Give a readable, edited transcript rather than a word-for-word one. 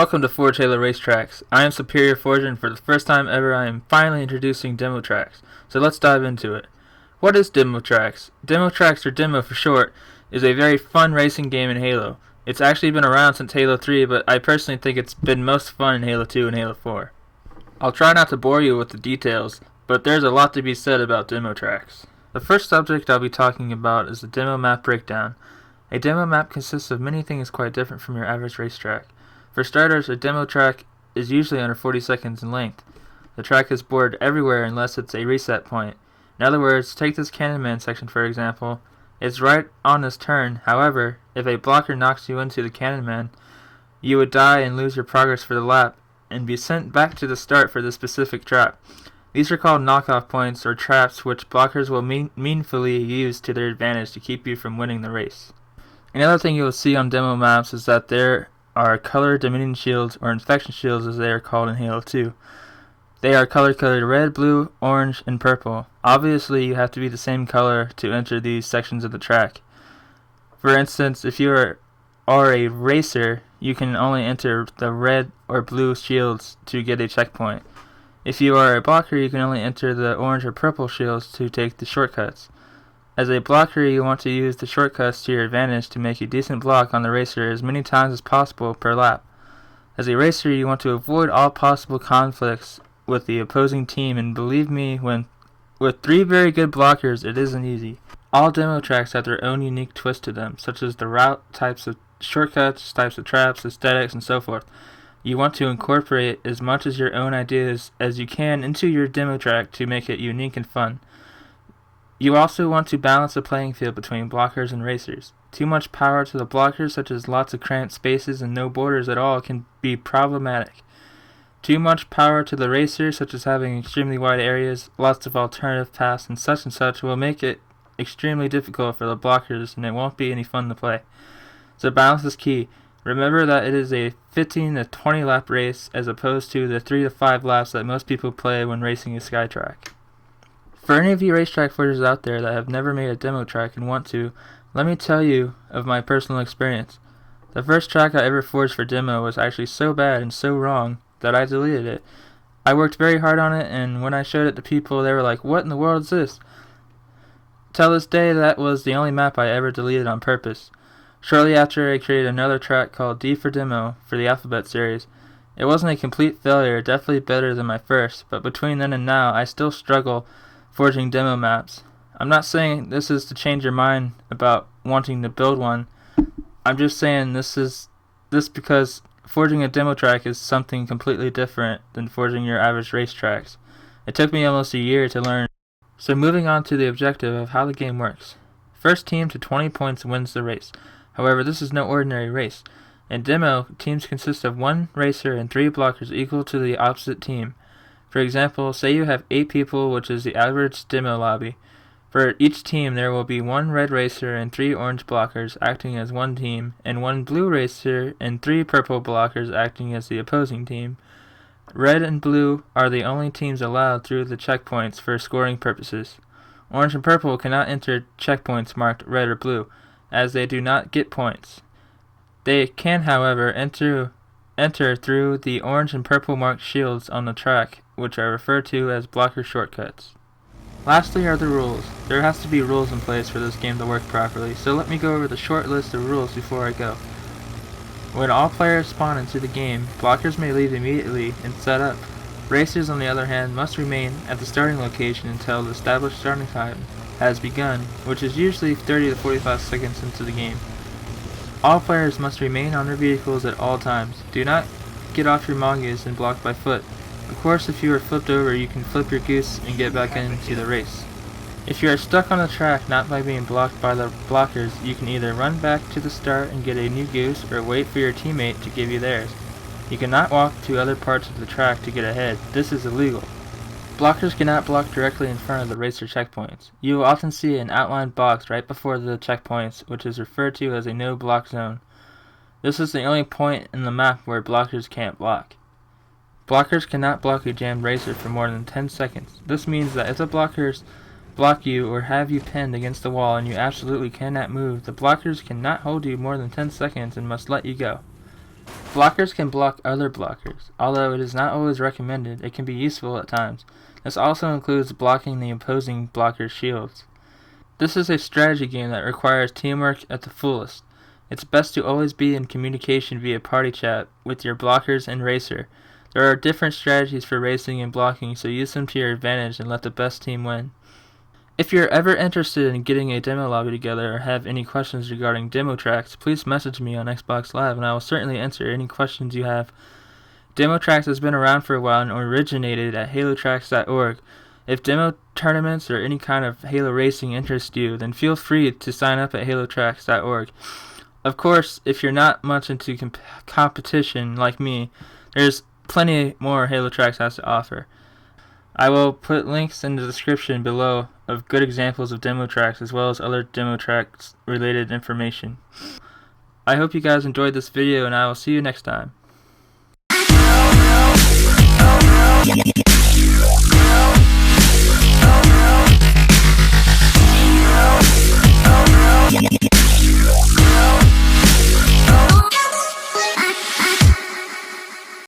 Welcome to ForgeHaloRacetracks. I am Superior Forger, and for the first time ever I am finally introducing Demotracks. So let's dive into it. What is Demotracks? Demotracks, or Demo for short, is a very fun racing game in Halo. It's actually been around since Halo 3, but I personally think it's been most fun in Halo 2 and Halo 4. I'll try not to bore you with the details, but there's a lot to be said about Demotracks. The first subject I'll be talking about is the demo map breakdown. A demo map consists of many things quite different from your average racetrack. For starters, a demo track is usually under 40 seconds in length. The track is bordered everywhere unless it's a reset point. In other words, take this Cannonman section for example. It's right on this turn. However, if a blocker knocks you into the Cannonman, you would die and lose your progress for the lap and be sent back to the start for the specific trap. These are called knockoff points or traps, which blockers will meaningfully use to their advantage to keep you from winning the race. Another thing you will see on demo maps is that there are color dominion shields, or infection shields as they are called in Halo 2. They are color-coded red, blue, orange, and purple. Obviously, you have to be the same color to enter these sections of the track. For instance, if you are a racer, you can only enter the red or blue shields to get a checkpoint. If you are a blocker, you can only enter the orange or purple shields to take the shortcuts. As a blocker, you want to use the shortcuts to your advantage to make a decent block on the racer as many times as possible per lap. As a racer, you want to avoid all possible conflicts with the opposing team, and believe me, with 3 very good blockers, it isn't easy. All demo tracks have their own unique twist to them, such as the route, types of shortcuts, types of traps, aesthetics, and so forth. You want to incorporate as much as your own ideas as you can into your demo track to make it unique and fun. You also want to balance the playing field between blockers and racers. Too much power to the blockers, such as lots of cramped spaces and no borders at all, can be problematic. Too much power to the racers, such as having extremely wide areas, lots of alternative paths, and such, will make it extremely difficult for the blockers, and it won't be any fun to play. So balance is key. Remember that it is a 15 to 20 lap race as opposed to the 3 to 5 laps that most people play when racing a Skytrack. For any of you racetrack forgers out there that have never made a demo track and want to, let me tell you of my personal experience. The first track I ever forged for demo was actually so bad and so wrong that I deleted it. I worked very hard on it, and when I showed it to people, they were like, "What in the world is this?" Till this day, that was the only map I ever deleted on purpose. Shortly after, I created another track called D for Demo for the Alphabet series. It wasn't a complete failure, definitely better than my first, but between then and now, I still struggle forging demo maps. I'm not saying this is to change your mind about wanting to build one. I'm just saying this because forging a demo track is something completely different than forging your average racetracks. It took me almost a year to learn. So moving on to the objective of how the game works. First team to 20 points wins the race. However, this is no ordinary race. In demo, teams consist of 1 racer and 3 blockers equal to the opposite team. For example, say you have 8 people, which is the average demo lobby. For each team, there will be 1 red racer and 3 orange blockers acting as one team, and 1 blue racer and 3 purple blockers acting as the opposing team. Red and blue are the only teams allowed through the checkpoints for scoring purposes. Orange and purple cannot enter checkpoints marked red or blue, as they do not get points. They can, however, enter through the orange and purple marked shields on the track, which are referred to as blocker shortcuts. Lastly are the rules. There has to be rules in place for this game to work properly, so let me go over the short list of rules before I go. When all players spawn into the game, blockers may leave immediately and set up. Racers, on the other hand, must remain at the starting location until the established starting time has begun, which is usually 30 to 45 seconds into the game. All players must remain on their vehicles at all times. Do not get off your mongoose and block by foot. Of course, if you are flipped over, you can flip your goose and get back into the race. If you are stuck on the track not by being blocked by the blockers, you can either run back to the start and get a new goose or wait for your teammate to give you theirs. You cannot walk to other parts of the track to get ahead. This is illegal. Blockers cannot block directly in front of the racer checkpoints. You will often see an outlined box right before the checkpoints, which is referred to as a no-block zone. This is the only point in the map where blockers can't block. Blockers cannot block a jammed racer for more than 10 seconds. This means that if the blockers block you or have you pinned against the wall and you absolutely cannot move, the blockers cannot hold you more than 10 seconds and must let you go. Blockers can block other blockers. Although it is not always recommended, it can be useful at times. This also includes blocking the opposing blocker's shields. This is a strategy game that requires teamwork at the fullest. It's best to always be in communication via party chat with your blockers and racer. There are different strategies for racing and blocking, so use them to your advantage and let the best team win. If you're ever interested in getting a demo lobby together or have any questions regarding Demotracks, please message me on Xbox Live and I will certainly answer any questions you have. Demotracks has been around for a while and originated at Halotracks.org. If demo tournaments or any kind of Halo racing interests you, then feel free to sign up at Halotracks.org. Of course, if you're not much into competition like me, there's plenty more Halotracks has to offer. I will put links in the description below of good examples of Demotracks as well as other Demotracks related information. I hope you guys enjoyed this video and I will see you next time.